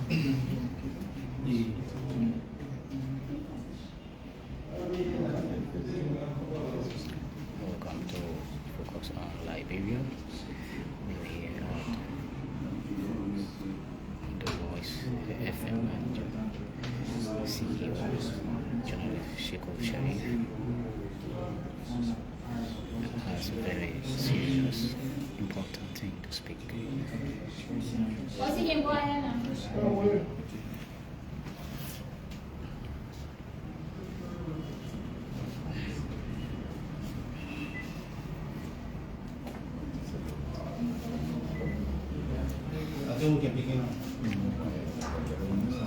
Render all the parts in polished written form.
Welcome to Focus on Liberia. We're here at the Voice FM manager, CEO, journalist Sekou has a very serious, important thing to speak. I think we can begin.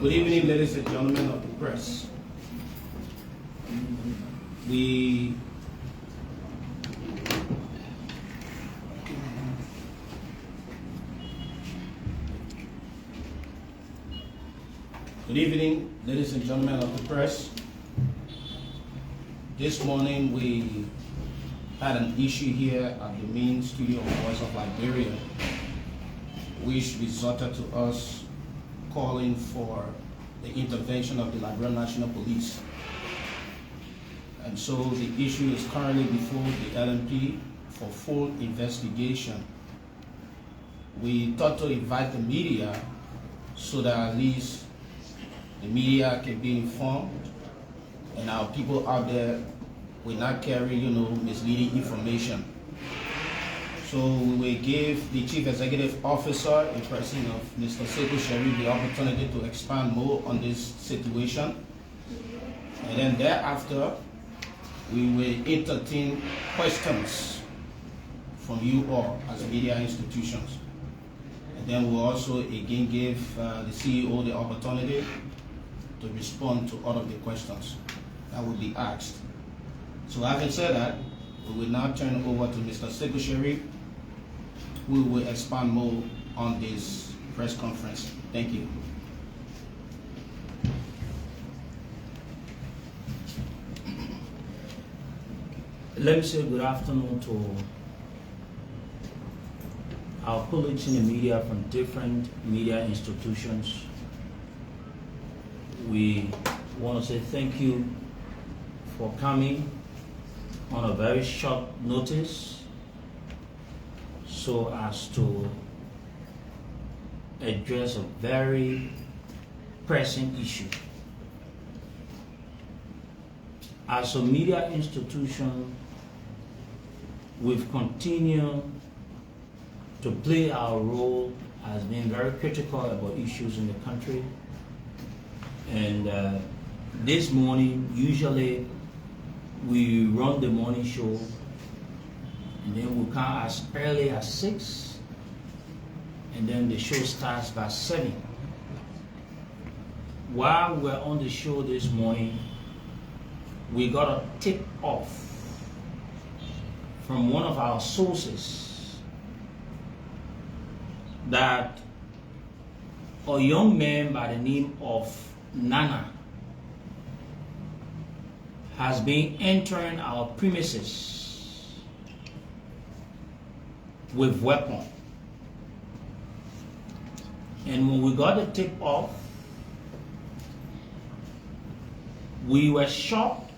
Good evening, ladies and gentlemen of the press. Good evening, ladies and gentlemen of the press. This morning we had an issue here at the main studio of Voice of Liberia, which resulted to us calling for the intervention of the Liberian National Police. And so the issue is currently before the LNP for full investigation. We thought to invite the media so that at least the media can be informed and our people out there will not carry, misleading information. So we will give the Chief Executive Officer, in person of Mr. Sekou, the opportunity to expand more on this situation. And then thereafter, we will entertain questions from you all as media institutions. And then we'll also again give the CEO the opportunity to respond to all of the questions that will be asked. So having said that, we will now turn over to Mr. Sekou, who will expand more on this press conference. Thank you. Let me say good afternoon to our colleagues in the media from different media institutions. We want to say thank you for coming on a very short notice so as to address a very pressing issue. As a media institution, we've continued to play our role as being very critical about issues in the country. And this morning, usually we run the morning show, and then we come as early as 6, and then the show starts by 7. While we're on the show this morning, we got a tip off from one of our sources that a young man by the name of Nana has been entering our premises with weapon. And when we got the tip off, we were shocked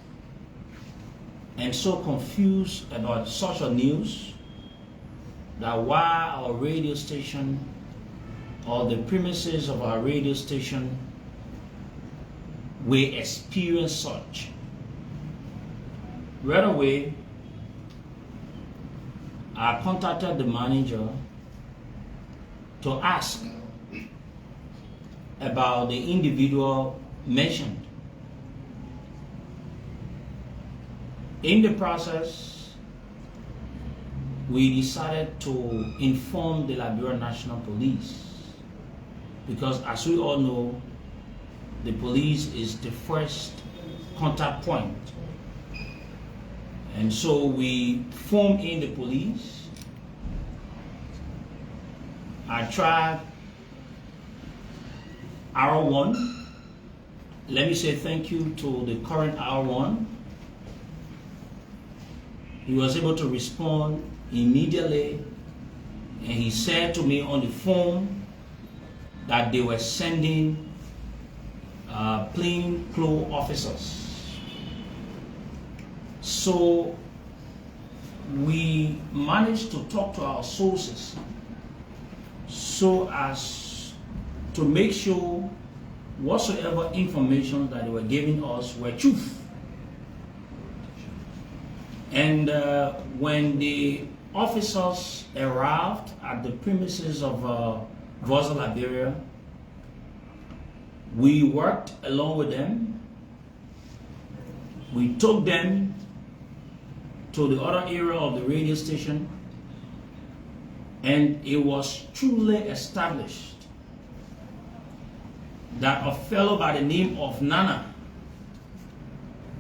and so confused about such a news that while our radio station or the premises of our radio station we experienced such, right away I contacted the manager to ask about the individual mentioned. In the process, we decided to inform the Liberia National Police because, as we all know, the police is the first contact point. And so we formed in the police. I tried R1. Let me say thank you to the current R1. He was able to respond immediately, and he said to me on the phone that they were sending plainclothes officers. So we managed to talk to our sources so as to make sure whatsoever information that they were giving us were truth. And when the officers arrived at the premises of Vosa, Liberia, we worked along with them. We took them to the other area of the radio station, and it was truly established that a fellow by the name of Nana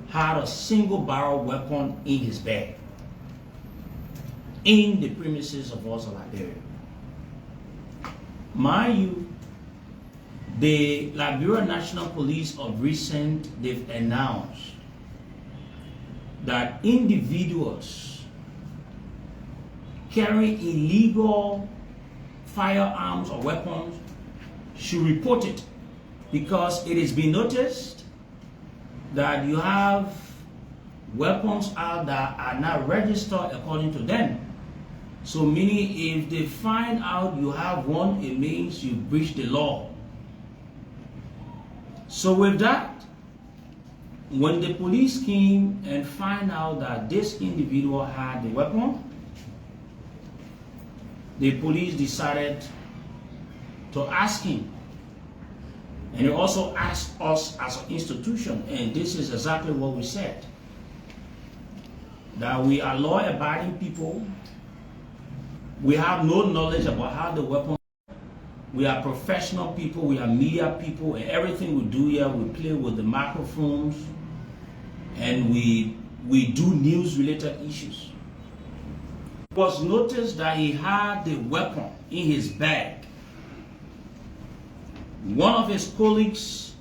had a single barrel weapon in his bag in the premises of Vosa, Liberia. Mind you, the Liberia National Police of recent, they've announced that individuals carrying illegal firearms or weapons should report it, because it has been noticed that you have weapons out that are not registered according to them. So meaning if they find out you have one, it means you breached the law. So with that, when the police came and find out that this individual had the weapon, the police decided to ask him. And they also asked us as an institution, and this is exactly what we said, that we are law-abiding people. We have no knowledge about how the weapon. We are professional people, we are media people, and everything we do here, we play with the microphones, and we do news-related issues. It was noticed that he had the weapon in his bag. One of his colleagues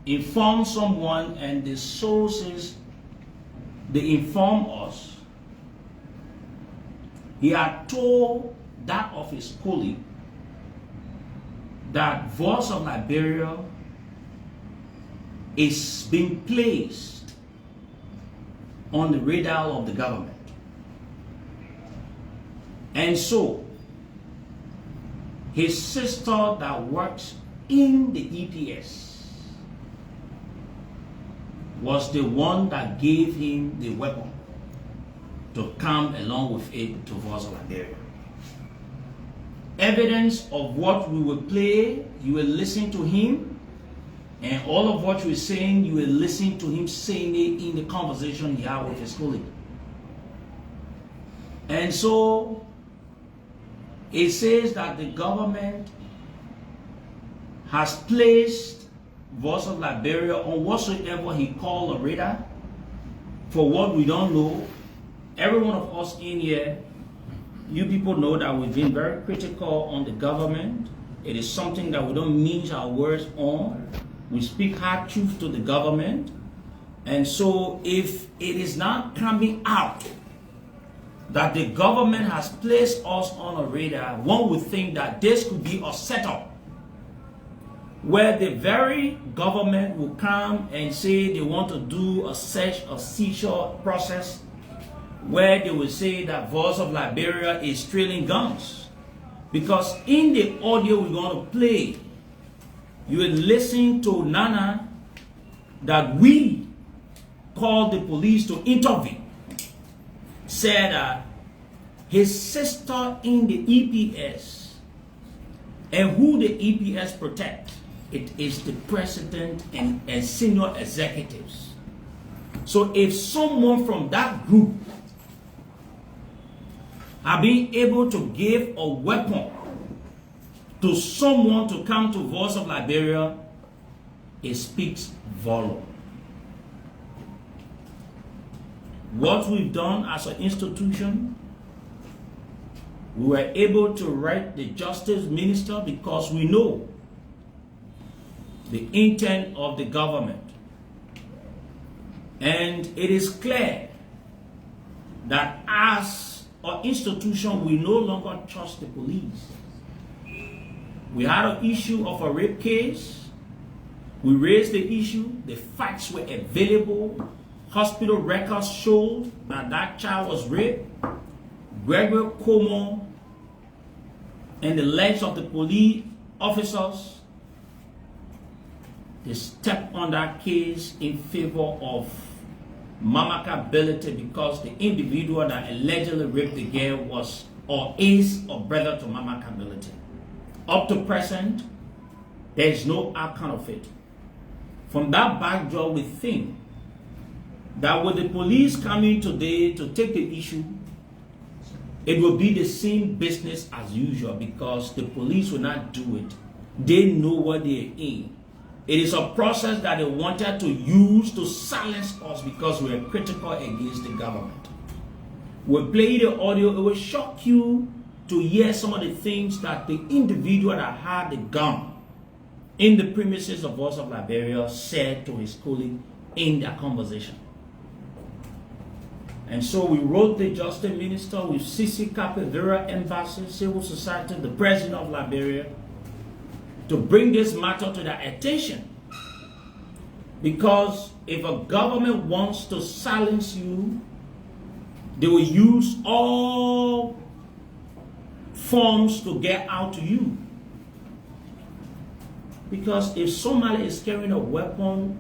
informed someone, and the sources, they informed us. He had told that of his colleague that Voice of Liberia is being placed on the radar of the government. And so, his sister that works in the EPS was the one that gave him the weapon to come along with it to Voice of Liberia. Evidence of what we will play, you will listen to him, and all of what we're saying, you will listen to him saying it in the conversation he had with his colleague. And so, it says that the government has placed Voice of Liberia on whatsoever he called a radar. For what we don't know, every one of us in here, you people know that we've been very critical on the government. It is something that we don't mince our words on. We speak hard truth to the government. And so if it is not coming out that the government has placed us on a radar, one would think that this could be a setup where the very government will come and say they want to do a search or seizure process, where they will say that Voice of Liberia is trailing guns. Because in the audio we're going to play, you will listen to Nana that we called the police to intervene. Said that his sister in the EPS, and who the EPS protect, it is the president and senior executives. So if someone from that group are being able to give a weapon to someone to come to Voice of Liberia, it speaks volume. What we've done as an institution, we were able to write the justice minister because we know the intent of the government. And it is clear that as an institution, we no longer trust the police. We had an issue of a rape case. We raised the issue. The facts were available. Hospital records showed that that child was raped. Gregory Como and the legs of the police officers, they stepped on that case in favor of Mamaka ability because the individual that allegedly raped the girl was or is or brother to Mamaka ability. Up to present, there is no outcome of it. From that backdrop, we think that with the police coming today to take the issue, it will be the same business as usual because the police will not do it. They know what they're in. It is a process that they wanted to use to silence us because we are critical against the government. We'll play the audio. It will shock you to hear some of the things that the individual that had the gun in the premises of Voice of Liberia said to his colleague in their conversation. And so we wrote the Justice Minister with CC Capivera Embassy, Civil Society, the President of Liberia, to bring this matter to their attention. Because if a government wants to silence you, they will use all forms to get out to you. Because if somebody is carrying a weapon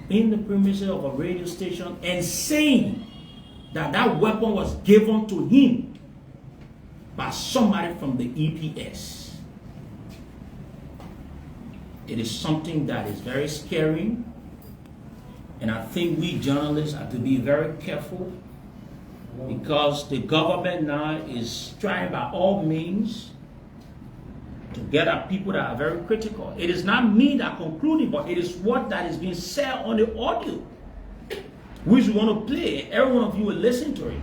in the premises of a radio station and saying that that weapon was given to him by somebody from the EPS, it is something that is very scary, and I think we journalists have to be very careful because the government now is trying by all means to get at people that are very critical. It is not me that concluded, but it is what that is being said on the audio, which we want to play. Every one of you will listen to it.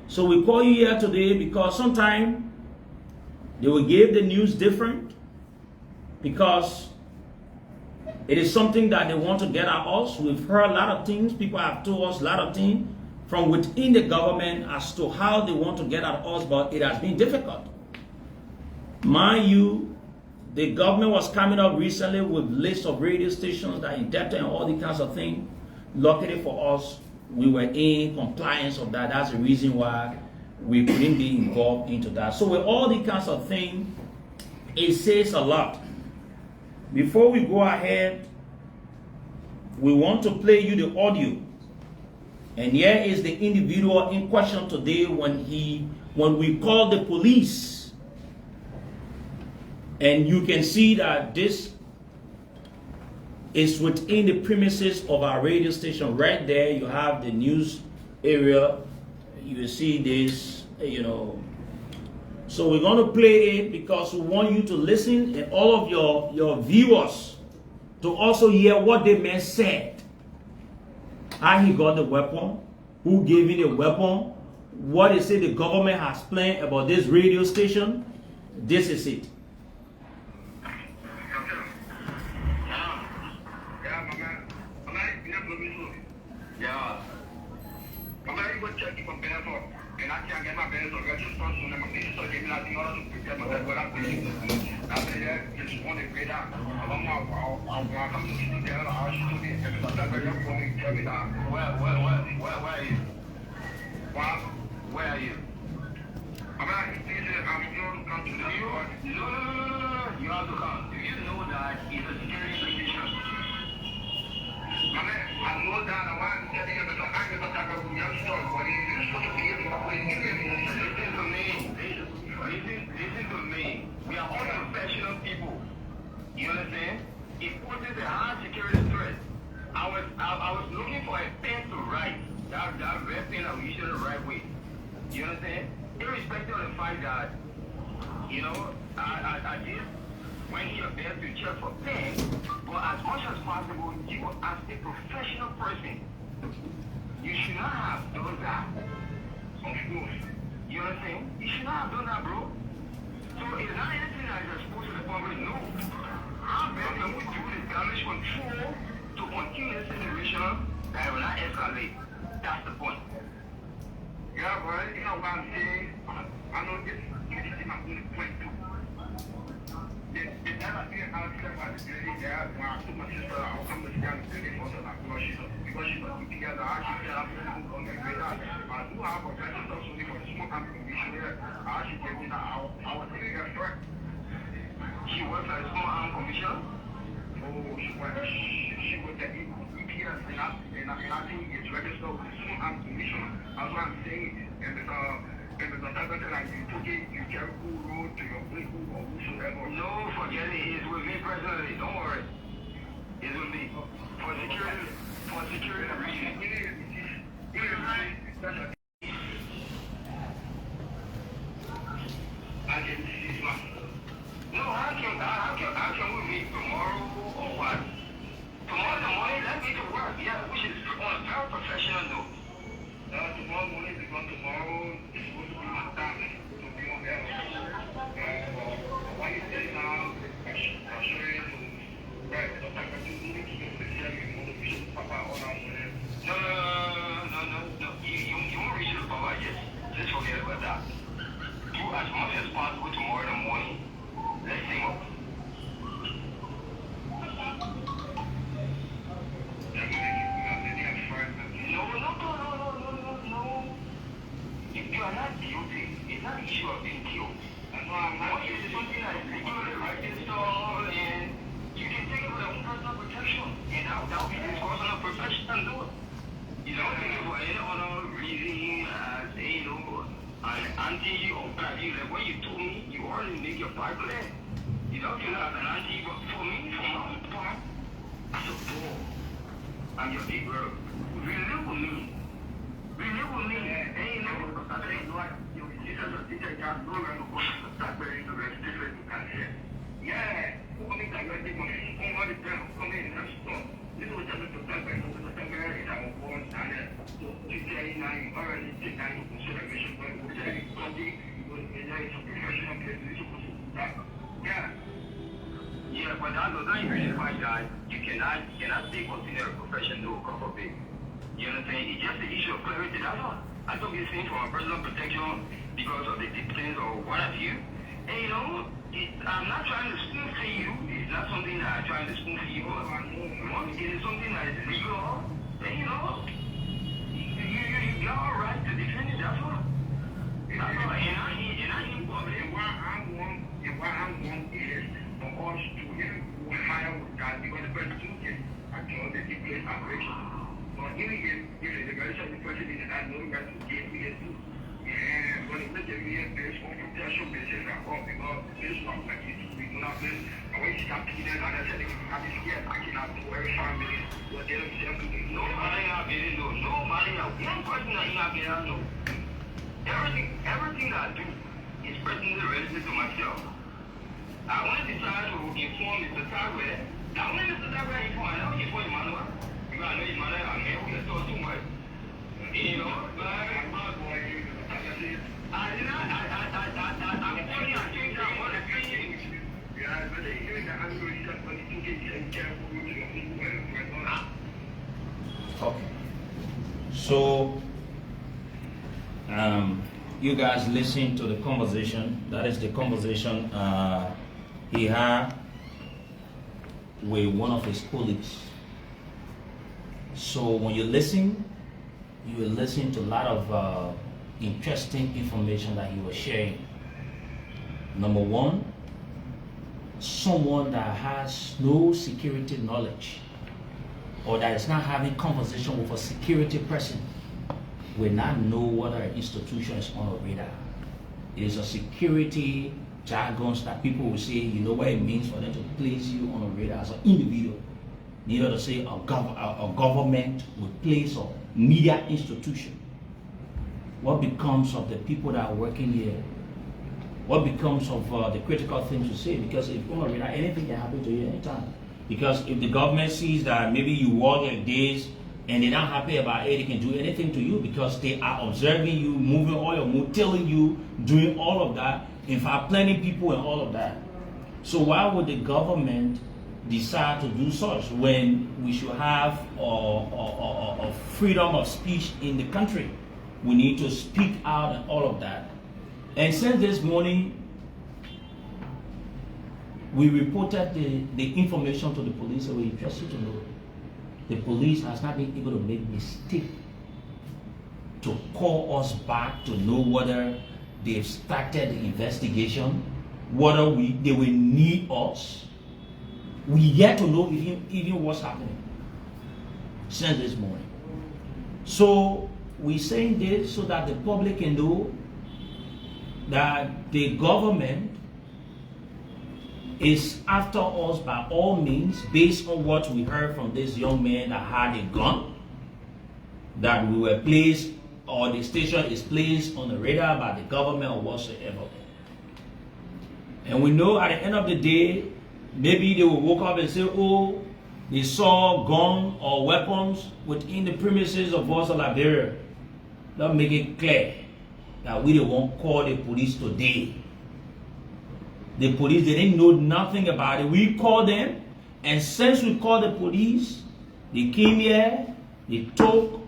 So we call you here today because sometimes they will give the news different because it is something that they want to get at us. We've heard a lot of things. People have told us a lot of things from within the government as to how they want to get at us, but it has been difficult. Mind you, the government was coming up recently with lists of radio stations that indebted and all these kinds of things. Luckily for us, we were in compliance of that. That's the reason why we couldn't be involved into that. So with all these kinds of things, it says a lot. Before we go ahead, we want to play you the audio. And here is the individual in question today when we called the police. And you can see that this is within the premises of our radio station. Right there, you have the news area. You will see this, So we're going to play it because we want you to listen and all of your viewers to also hear what the man said. How he got the weapon, who gave him the weapon, what they say the government has planned about this radio station. This is it. Where are you? I'm not come to the York. No. You have to come. Do you know that it's a security position? I know that I want to tell you that I can talk about your story, but it's supposed to be listen to me. Listen to me. We are all professional people. You understand? It poses a high security threat. I was looking for a pen to write. That red pen I'm using the right way. You understand? Irrespective of the fact that, I did went here there to check for pen, but as much as possible, you as a professional person, you should not have done that. You understand? You should not have done that, bro. So it's not anything that is exposed to the public, no. How best can we do the damage control to continue this situation that will not escalate? That's the point. Yeah, but you know what I'm saying? I know this is my point too. about the building there. When I told my sister I'll come to down the building for her because she's not together. I actually said I'm going to go and get that. I do have a better stuff only for the smoke and condition here. I actually gave me that. I was really a threat. She works at the smoke and commission. Oh, she works at EPS and I think it's registered with the smoke and commission. That's what I'm saying. And because that's something like you took it, you carry cool road to your place or whosoever. No, forget it. It's with me personally. Don't worry. It's with me. For security reasons. I can see this one. No, how can we meet tomorrow or what? Tomorrow morning, let's get to work. Yeah, which is on a very professional note. Tomorrow morning, because tomorrow is supposed to be my time to be on air. What you say now, I'm sure you right, so I can do meetings with the CLU, Papa, all that. No. You won't reach the Papa yet. Just forget about that. Do as much as possible tomorrow in the morning. Let's sing up. No. You are not guilty. It's not an issue of being killed. Once it is something that is legally registered and you can take it for your own personal protection. And that will be discussed on a professional note. You don't take it for any other reason as an anti or party. Like when you told me, you already make your part clear. You don't feel as an anti, but for me, for my own part, as a ball, I'm your big girl. Relate with me. Hey, no, I say, no, Jesus is a teacher, God, no, I'm going to start wearing the rest of it. Yeah, come in, I'm ready, come on, come in, let's stop. This was just a time when I was a I was born, and so, today, I'm already taking out consideration, but we're saying, something, it's a professional place, it's supposed to start. Yeah, but that doesn't really find that you cannot still consider a professional corporate. You understand? It's just the issue of clarity, that's all. I took this thing for my personal protection because of the distance or what have you. And I'm not trying to spoon feed you. It's not something that I'm trying to spoon feed you. Once it is something that is legal, then you got all right to defend it, that's all. That's all. And I ain't public. And why I'm one is for us to hire with that because the person can actually take place operation. But even if the person is I know that to get me to. And when it look at me, there's one protection basis I want because this one like it we do not miss. I want to stop to that and I said I be scared I cannot do every 5 minutes. But then I'm saying nobody out there know. Nobody out. One person that you out there know. Everything that I do is personally related to myself. I want to decide to inform Mr. Tagway. Now when Mr. Tagway inform, I don't inform Emmanuel. Because I know Emmanuel, I'm here, we can talk too much. You know, but I'm telling you, I think that one of the things. Yeah, but even the angry stuff, when you get careful with your people and Okay. So, you guys listen to the conversation. That is the conversation he had with one of his colleagues. So when you listen, you will listen to a lot of interesting information that he was sharing. Number one, someone that has no security knowledge or that is not having conversation with a security person will not know whether an institution is on a radar. It is a security jargons that people will say, you know what it means for them to place you on a radar as an individual. Neither to say a government will place a media institution. What becomes of the people that are working here? What becomes of the critical things to say? Because if you're on a radar, anything can happen to you anytime. Because if the government sees that maybe you work like this and they're not happy about it, they can do anything to you because they are observing you, moving all your mood, telling you, doing all of that, in fact, planning people and all of that. So why would the government decide to do such when we should have a freedom of speech in the country? We need to speak out and all of that. And since this morning, We reported the information to the police, and we just you to know the police has not been able to make mistake to call us back to know whether they've started the investigation, whether they will need us. We yet to know even what's happening since this morning. So we're saying this so that the public can know that the government is after us by all means, based on what we heard from this young man that had a gun, that we were placed, or the station is placed on the radar by the government or whatsoever. And we know at the end of the day, maybe they will wake up and say, oh, they saw gun or weapons within the premises of Voice of Liberia. Let's make it clear that we won't call the police today. The police, they didn't know nothing about it. We called them, and since we called the police, they came here, they took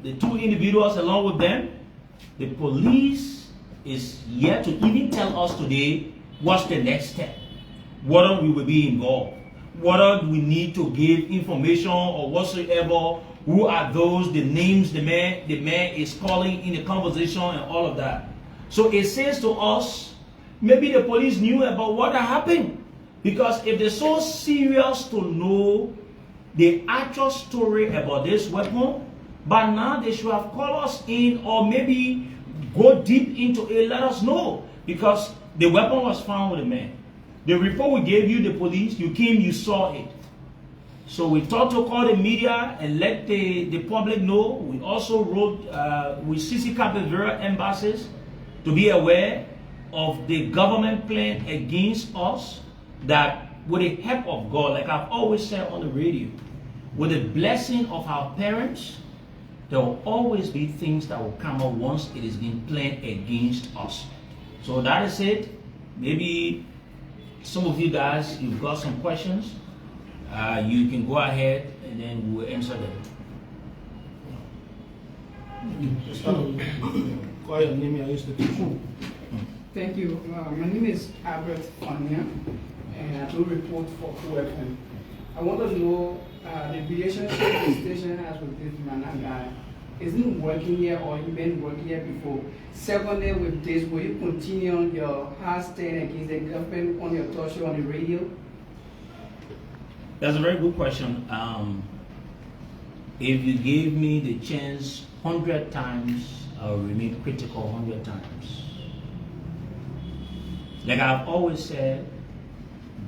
the two individuals along with them. The police is yet to even tell us today what's the next step, whether we will be involved, whether we need to give information or whatsoever, who are those, the names the man is calling in the conversation and all of that. So it says to us, maybe the police knew about what happened, because if they're so serious to know the actual story about this weapon, but now they should have called us in, or maybe go deep into it, let us know, because the weapon was found with the man. The report we gave you, the police, you came, you saw it. So we thought to call the media and let the public know. We also wrote with CC Capivera embassies to be aware of the government plan against us, that with the help of God, like I've always said on the radio, with the blessing of our parents, there will always be things that will come up once it is being planned against us. So that is it. Maybe some of you guys, you've got some questions. You can go ahead and then we'll answer them. Thank you. My name is Albert Fania, and I do report for QFM. I want to know the relationship the station has with this man guy. Isn't it working here, or you been working here before? Secondly, with this, will you continue on your hard stand against the government on your talk show on the radio? That's a very good question. If you gave me the chance 100 times, I will remain critical 100 times. Like I've always said,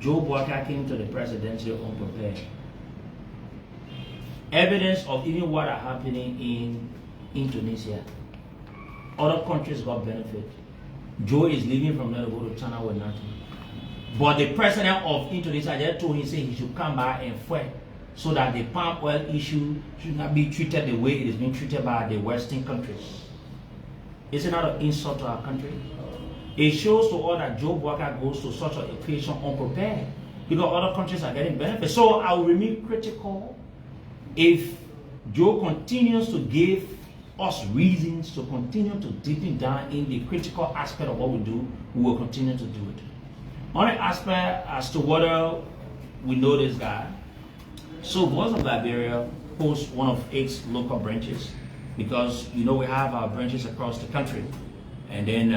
Joe Walker came to the presidency unprepared. Evidence of even what are happening in Indonesia. Other countries got benefit. Joe is leaving from there to go to China with nothing. But the president of Indonesia just told him, say he should come back and fight so that the palm oil issue should not be treated the way it is being treated by the Western countries. Is it not an insult to our country? It shows to all that Joe Walker goes to such an occasion unprepared, because other countries are getting benefits. So I will remain critical. If Joe continues to give us reasons to continue to deepen down in the critical aspect of what we do, we will continue to do it. On the aspect as to whether we know this guy, so Voice of Liberia hosts one of 8 local branches, because you know we have our branches across the country. And then,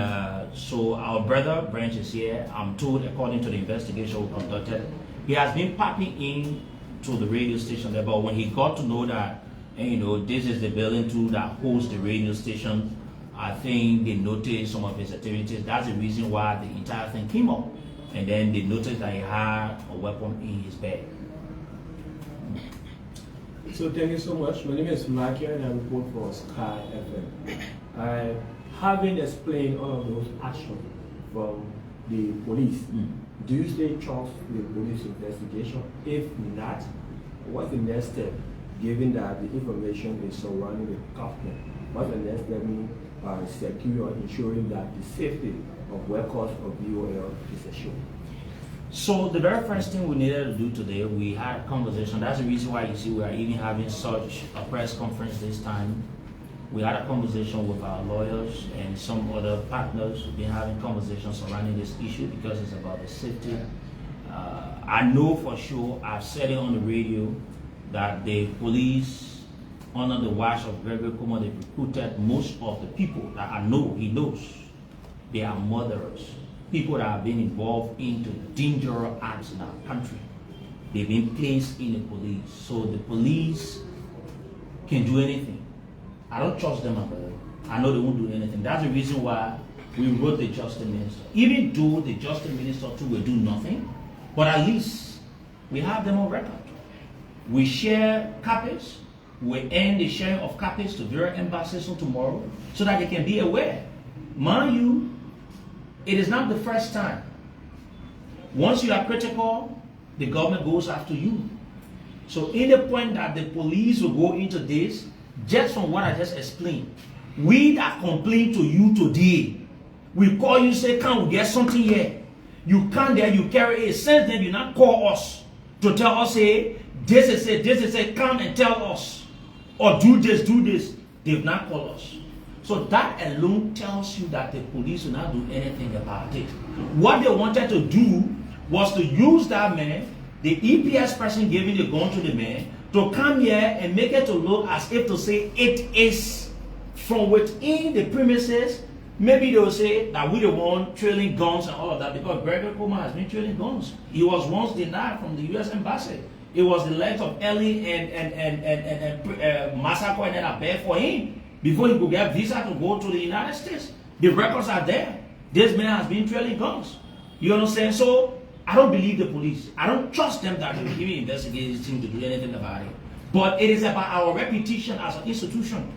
so our brother branch is here. I'm told, according to the investigation we conducted, he has been popping in to the radio station there, but when he got to know that, you know, this is the building too that hosts the radio station, I think they noticed some of his activities. That's the reason why the entire thing came up. And then they noticed that he had a weapon in his bag. So thank you so much. My name is Michael and I report for Sky FM. Having explained all of those actions from the police, do you still trust the police investigation? If not, what's the next step, given that the information is surrounding the government? What's the next step by securing or ensuring that the safety of workers of VOL is assured? So the very first thing we needed to do today, we had a conversation. That's the reason why you see we are even having such a press conference this time. We had a conversation with our lawyers and some other partners. We've been having conversations surrounding this issue because it's about the safety I know for sure, I've said it on the radio, that the police, under the watch of Gregory Kuma, they recruited most of the people that I know, he knows. They are murderers, people that have been involved into dangerous acts in our country. They've been placed in the police, so the police can do anything. I don't trust them, I know they won't do anything. That's the reason why we wrote the Justice Minister. Even though the Justice Minister too will do nothing, but at least we have them on record. We share copies. We end the sharing of copies to various embassies tomorrow so that they can be aware. Mind you, it is not the first time. Once you are critical, the government goes after you. So in the point that the police will go into this, just from what I just explained, we that complain to you today, we call you, say, can we get something here? You come there, you carry it. Since then, you not call us to tell us, say, this is it, come and tell us. Or do this. They've not called us. So that alone tells you that the police will not do anything about it. What they wanted to do was to use that man, the EPS person giving the gun to the man, to come here and make it to look as if to say it is from within the premises. Maybe they will say that we the one trailing guns and all of that, because Gregory Kuma has been trailing guns. He was once denied from the U.S. Embassy. It was the legs of Ellie and Massacre and then a bear for him before he could get visa to go to the United States. The records are there. This man has been trailing guns. You understand? So I don't believe the police. I don't trust them that they will even investigate this thing to do anything about it. But it is about our reputation as an institution.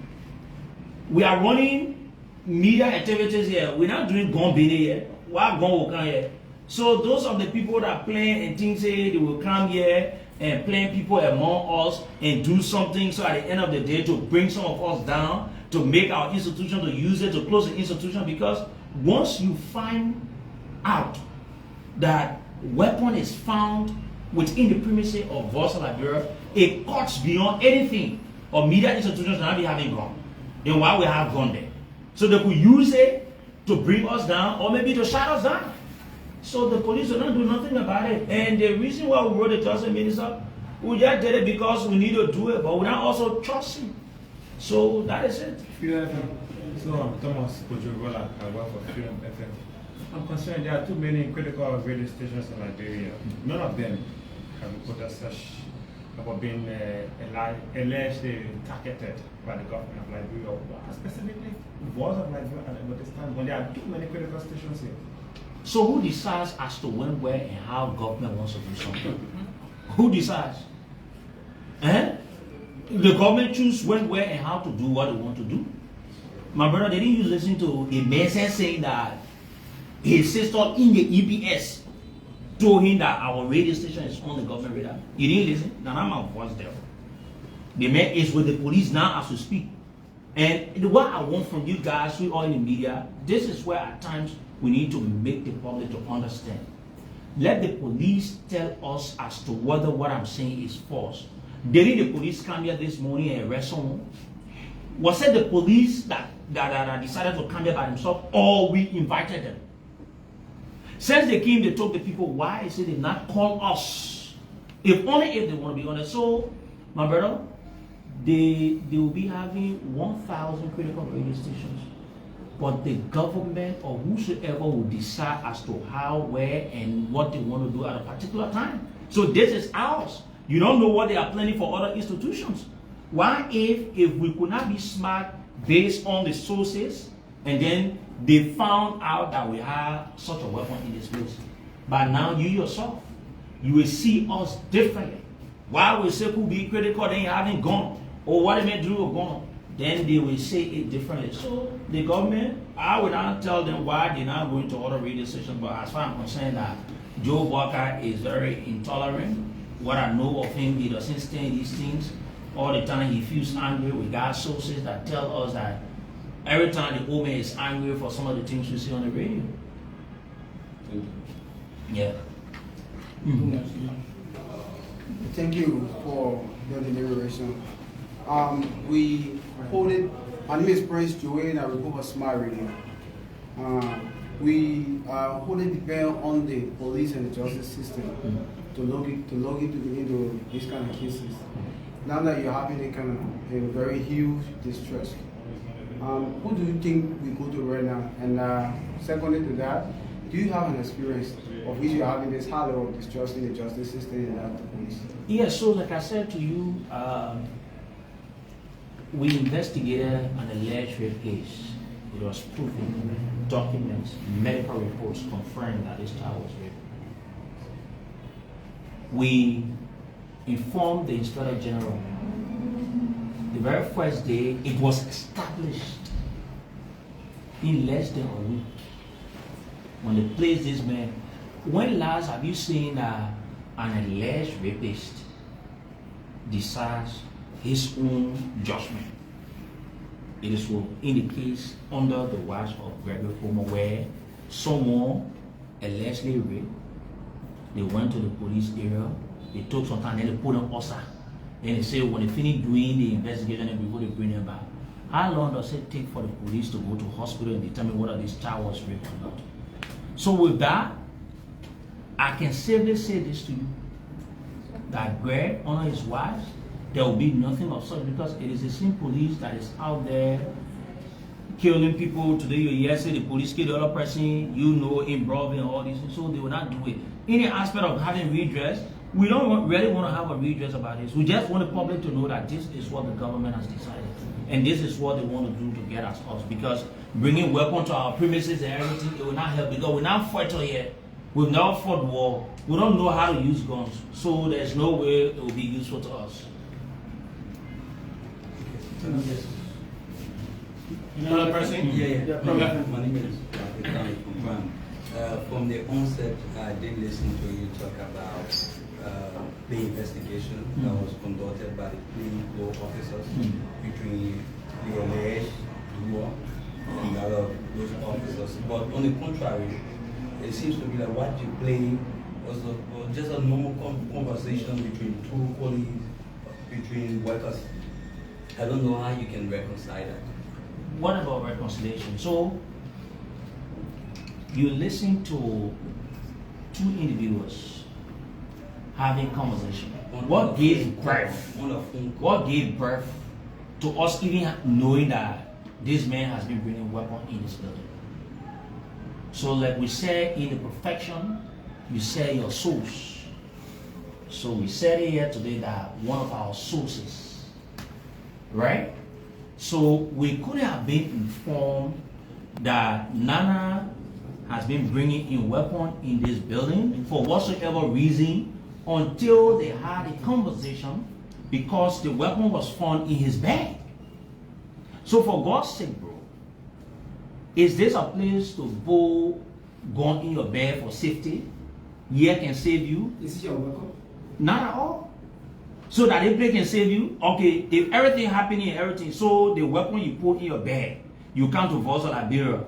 We are running media activities here. We're not doing gun bidding here. Why gun will come here? So those of the people that plan and think say they will come here and plan people among us and do something, so at the end of the day to bring some of us down, to make our institution, to use it, to close the institution, because once you find out that weapon is found within the premises of Voice of Liberia, it cuts beyond anything or media institutions not be having gun. Then why we have gun there? So they could use it to bring us down or maybe to shut us down. So the police will not do nothing about it. And the reason why we wrote the Justice Minister, we just did it because we need to do it, but we not also trust him. So that is it. So I'm Thomas Kojovola. I work for Firearm FM. I'm concerned there are too many critical radio stations in Liberia. None of them have reported such about being allegedly targeted by the government of Liberia, specifically Voice of Liberia at this time when there are too many critical stations here. So who decides as to when, where, and how government wants to do something? Who decides? The government choose when, where, and how to do what they want to do. My brother, they didn't listen to a message saying that his sister in the EPS told him that our radio station is on the government radar. You didn't listen? Now I'm a voice there. The man is with the police now as we speak. And what I want from you guys, we all in the media, this is where at times we need to make the public to understand. Let the police tell us as to whether what I'm saying is false. Didn't the police come here this morning and arrest someone? Was it the police that decided to come here by themselves, or we invited them? Since they came, they told the people, why is it they not call us? If only if they want to be honest. So, my brother, they will be having 1,000 critical radio stations. But the government or whosoever will decide as to how, where, and what they want to do at a particular time. So this is ours. You don't know what they are planning for other institutions. Why if we could not be smart based on the sources, and then they found out that we have such a weapon in this place? But now you yourself, you will see us differently. Why will Sekou be critical they haven't gone? Or what they may do with gone? Then they will say it differently. So the government, I will not tell them why they're not going to other radio stations, but as far as I'm concerned that Joe Walker is very intolerant. What I know of him, he doesn't stand these things. All the time he feels angry. We got sources that tell us that every time the old man is angry for some of the things we see on the radio. Yeah. Thank you for your deliberation. We hold it. My name is Prince Joey, and I report for Smart Radio. we wholly depend on the police and the justice system to look into these kind of cases. Now that you're having a very huge distress, who do you think we go to right now? And secondly to that, do you have an experience of which you're having this halo of distrusting the justice system and the police? Yes, so like I said to you, we investigated an alleged rape case. It was proven, documents, medical reports confirmed that this child was raped. We informed the Inspector General. The very first day, it was established in less than a week when they placed this man. When last have you seen an alleged rapist decides his own judgment? It is in the case under the watch of Gregory Homer, where someone allegedly raped. They went to the police area, they took some time, then they put on OSA. And they say when they finish doing the investigation and before they bring them back, how long does it take for the police to go to hospital and determine whether this child was raped or not? So with that, I can safely say this to you, that Greg, under his watch, there will be nothing of such, because it is the same police that is out there killing people. Today you hear say the police killed the other person, involved in all these things, so they will not do it. Any aspect of having redress, we don't really want to have a redress about this. We just want the public to know that this is what the government has decided. And this is what they want to do to get at us. Because bringing weapons to our premises and everything, it will not help, because we're not fighting yet. We've never fought war. We don't know how to use guns. So there's no way it will be useful to us. Another person? Yeah. My name is Confirm. From the onset, I did listen to you talk about the investigation that was conducted by the plain law officers between the alleged war and other those officers. But on the contrary, it seems to be that what you play was just a normal conversation between two colleagues, between workers. I don't know how you can reconcile that. What about reconciliation? So, you listen to two individuals having conversation. What gave birth to us even knowing that this man has been bringing weapons in this building? So like we say in the perfection, you say your source. So we said here today that one of our sources, right? So we could have been informed that Nana has been bringing in weapons in this building for whatsoever reason until they had a conversation, because the weapon was found in his bag. So for God's sake, bro, is this a place to go gun in your bag for safety? Here can save you? Is it your weapon? Not at all. So that if they can save you, okay, if everything happening and everything, so the weapon you put in your bag, you come to Vosa Liberia.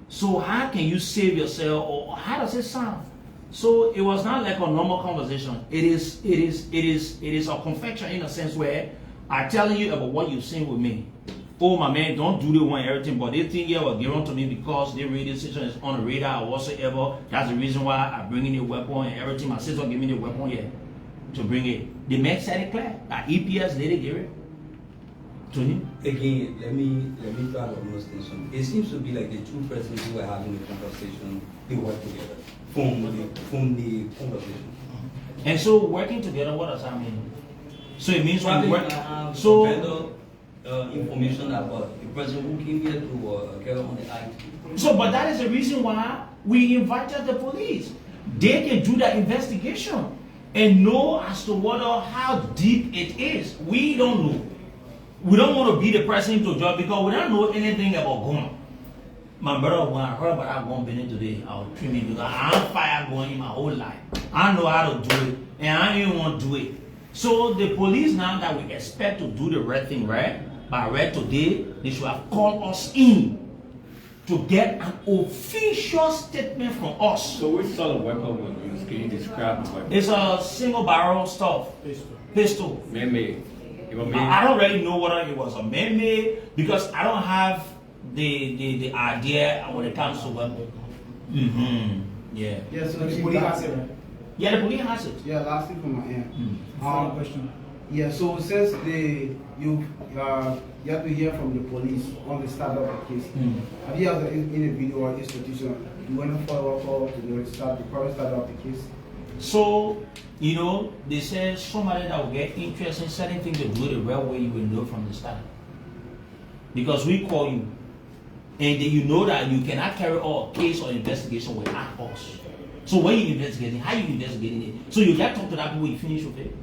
So how can you save yourself, or how does it sound? So it was not like a normal conversation. It is a confession in a sense where I'm telling you about what you've seen with me. Oh my man, don't do the one everything, but they think it was given to me because the radio station is on the radar or whatsoever. That's the reason why I bring in the weapon and everything. My sister gave me the weapon here to bring it. The man said it clear that EPS later gave it to him. Again, let me try to understand. It seems to be like the two persons who were having the conversation, they work together from the conversation. And so working together, what does that mean? So it means Probably we work. So better information about the person who came here to carry on the act. So, but that is the reason why we invited the police. They can do the investigation and know as to how deep it is. We don't know. We don't want to be the person to judge because we don't know anything about gun. My brother, when I heard about that gun being today, I was screaming because I don't fire gun in my whole life. I know how to do it, and I don't even want to do it. So the police now that we expect to do the right thing, right? By right today, they should have called us in to get an official statement from us. So which sort of weapon was used? Can you describe the weapon? It's a single barrel stuff. Pistol. Man-made. I don't really know whether it was a man-made because I don't have the idea when it comes to weapon. Mm-hmm. Yeah. Yeah, so The Chief, police has it, right? Yeah, the police has it. Yeah, lastly from my end. Final question. Yeah, so since you have to hear from the police on the start of the case, have you ever in a video or institution, you went to follow up to the current start of the case? So, you know, they say somebody that will get interested in certain things to do the railway, you will know from the start. Because we call you, and then you know that you cannot carry out a case or investigation without us. So when you investigating, how you investigating it? So you just talk to that people, you finish with it.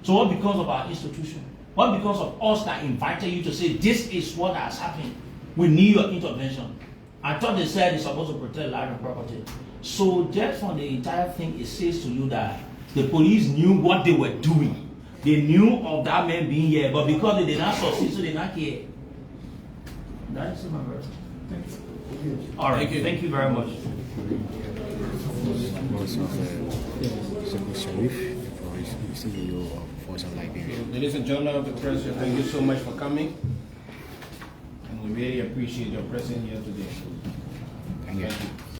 So what because of our institution? What because of us that invited you to say this is what has happened? We need your intervention. I thought they said it's supposed to protect life and property. So just from the entire thing, it says to you that the police knew what they were doing. They knew of that man being here, but because they did not succeed, so they did not care. That is my verse. Thanks. All right, thank you very much. Voice of Sekou Sharif, for CEO of Voice of Liberia. Ladies and gentlemen of the press, thank you so much for coming. And we really appreciate your presence here today. Thank you. Thank you.